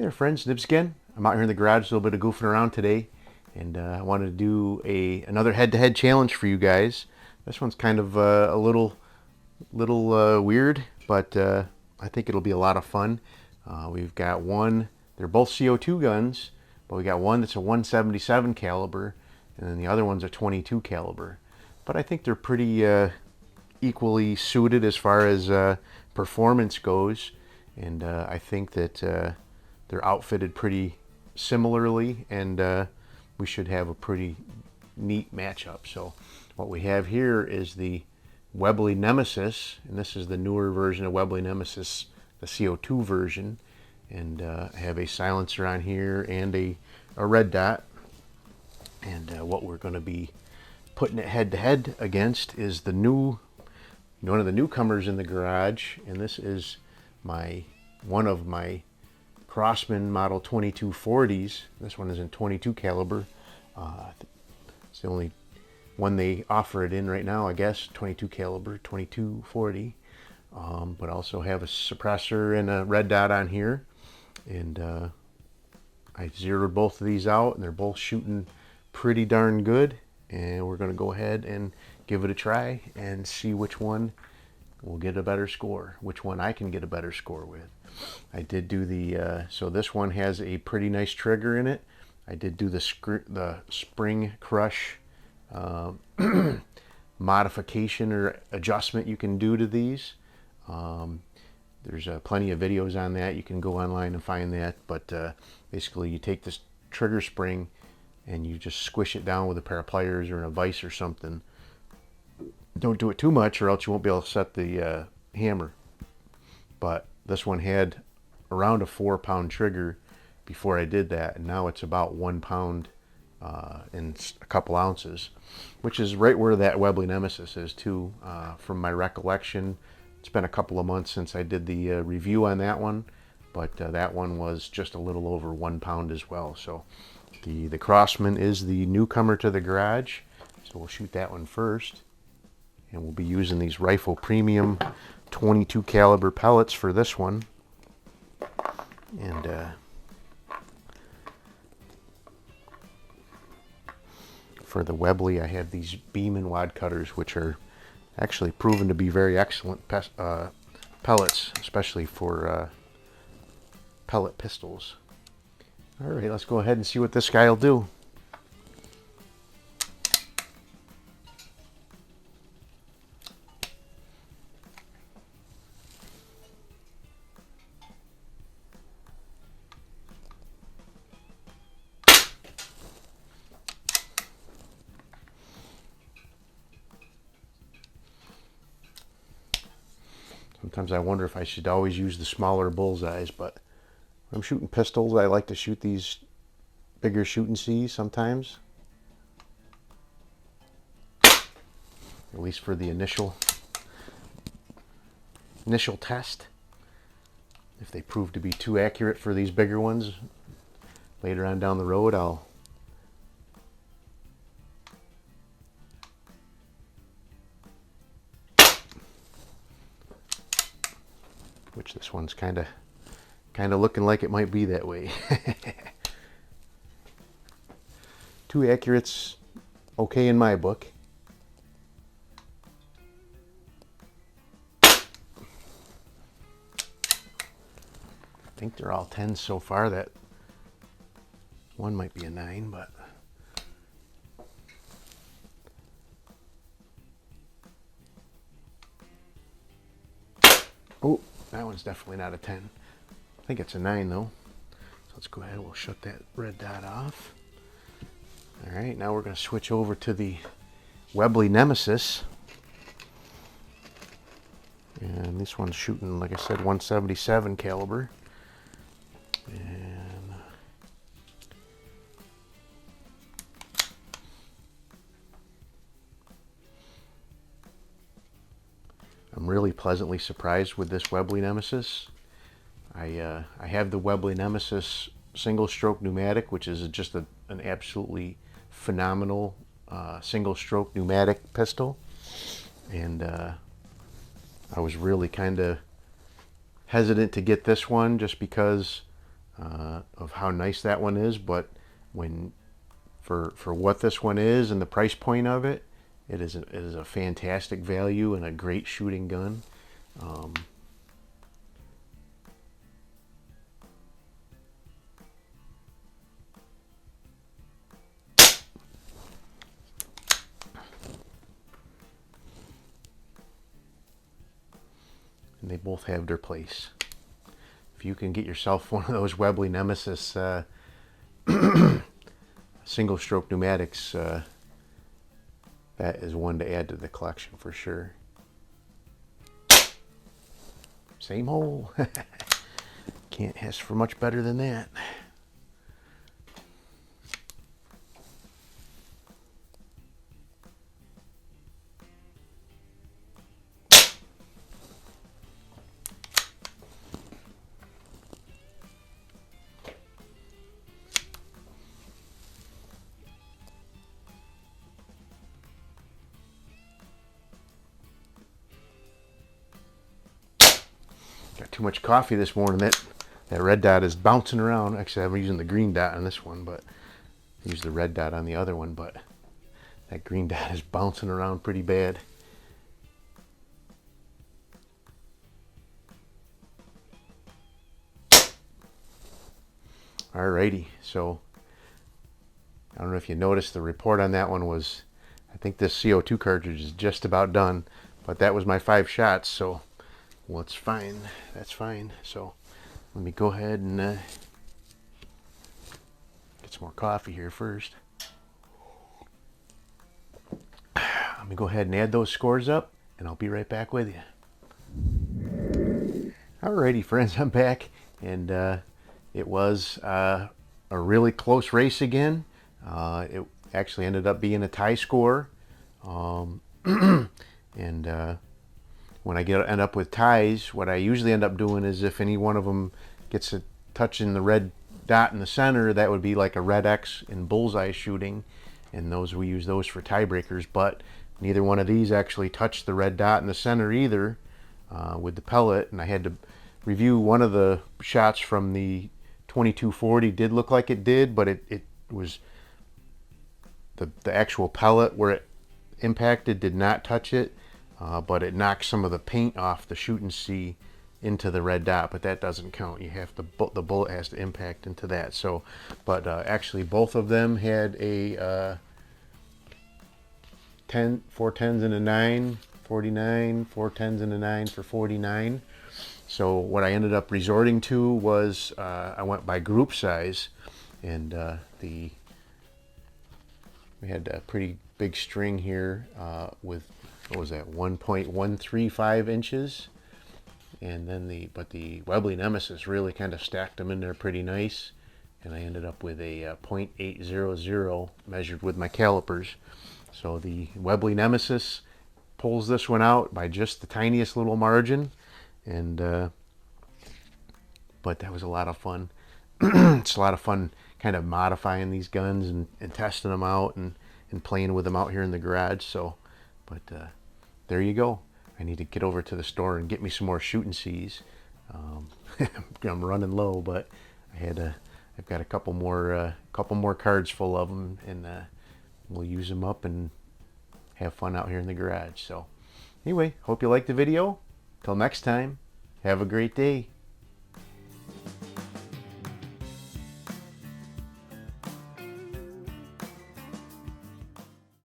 there, friends, Nibs again. I'm out here in the garage, a little bit of goofing around today, and I wanted to do another head-to-head challenge for you guys. This one's kind of a little weird, but I think it'll be a lot of fun. We've got one. They're both CO2 guns, but we got one that's a 177 caliber, and then the other one's a 22 caliber. But I think they're pretty equally suited as far as performance goes, and I think that they're outfitted pretty similarly, and we should have a pretty neat matchup. So what we have here is the Webley Nemesis, and this is the newer version of Webley Nemesis, the CO2 version, and I have a silencer on here and a red dot, and what we're going to be putting it head to head against is one of the newcomers in the garage, and this is one of my Crosman model 2240s. This one is in 22 caliber. It's the only one they offer it in right now, I guess. 22 caliber, 2240. But also have a suppressor and a red dot on here, and I zeroed both of these out, and they're both shooting pretty darn good. And we're going to go ahead and give it a try and see which one will get a better score, which one I can get a better score with. I did do so this one has a pretty nice trigger in it. I did do the spring crush modification or adjustment you can do to these. There's plenty of videos on that. You can go online and find that, but basically you take this trigger spring and you just squish it down with a pair of pliers or a vise or something. Don't do it too much, or else you won't be able to set the hammer. But this one had around a 4-pound trigger before I did that, and now it's about 1 pound and a couple ounces, which is right where that Webley Nemesis is too, from my recollection. It's been a couple of months since I did the review on that one, but that one was just a little over 1 pound as well. So the Crosman is the newcomer to the garage, so we'll shoot that one first. And we'll be using these Rifle Premium 22 caliber pellets for this one. And for the Webley, I have these Beeman wad cutters, which are actually proven to be very excellent pellets, especially for pellet pistols. All right, let's go ahead and see what this guy will do. Sometimes I wonder if I should always use the smaller bullseyes, but when I'm shooting pistols, I like to shoot these bigger shooting C's sometimes. At least for the initial test. If they prove to be too accurate for these bigger ones, later on down the road, which this one's kind of looking like it might be that way. Too accurate's okay in my book. I think they're all 10s so far. That one might be a 9, but oh, that one's definitely not a 10. I think it's a 9 though. So let's go ahead and we'll shut that red dot off. All right, now we're going to switch over to the Webley Nemesis. And this one's shooting, like I said, 177 caliber. And I'm really pleasantly surprised with this Webley Nemesis. I have the Webley Nemesis single stroke pneumatic, which is just an absolutely phenomenal single stroke pneumatic pistol, and I was really kind of hesitant to get this one just because of how nice that one is, but when for what this one is and the price point of it, it is a fantastic value and a great shooting gun. And they both have their place. If you can get yourself one of those Webley Nemesis single stroke pneumatics, that is one to add to the collection for sure. Same hole. Can't ask for much better than that. Got too much coffee this morning. That red dot is bouncing around. Actually, I'm using the green dot on this one, but I use the red dot on the other one, but that green dot is bouncing around pretty bad. Alrighty, so I don't know if you noticed, the report on that one was, I think this CO2 cartridge is just about done, but that was my 5 shots, so well, it's fine. That's fine. So let me go ahead and get some more coffee here first. Let me go ahead and add those scores up, and I'll be right back with you. Alrighty, friends, I'm back, and it was a really close race again. It actually ended up being a tie score, and when I end up with ties, what I usually end up doing is if any one of them gets a touch in the red dot in the center, that would be like a red X in bullseye shooting, and we use those for tiebreakers. But neither one of these actually touched the red dot in the center either with the pellet, and I had to review one of the shots from the 2240. Did look like it did, but it was the actual pellet where it impacted did not touch it. But it knocks some of the paint off the shoot and see into the red dot, but that doesn't count. You have to, the bullet has to impact into that. So, but actually both of them had a 4 10s and a 9, 49, 4 10s and a 9 for 49. So what I ended up resorting to was I went by group size, and we had a pretty big string here with, what was that, 1.135 inches, and then but the Webley Nemesis really kind of stacked them in there pretty nice, and I ended up with a 0.800 measured with my calipers. So the Webley Nemesis pulls this one out by just the tiniest little margin, and but that was a lot of fun. It's a lot of fun kind of modifying these guns and testing them out and playing with them out here in the garage. So, but there you go. I need to get over to the store and get me some more shoot and sees. I'm running low, but I've got a couple more cards full of them, and we'll use them up and have fun out here in the garage. So anyway, hope you liked the video. Till next time, have a great day.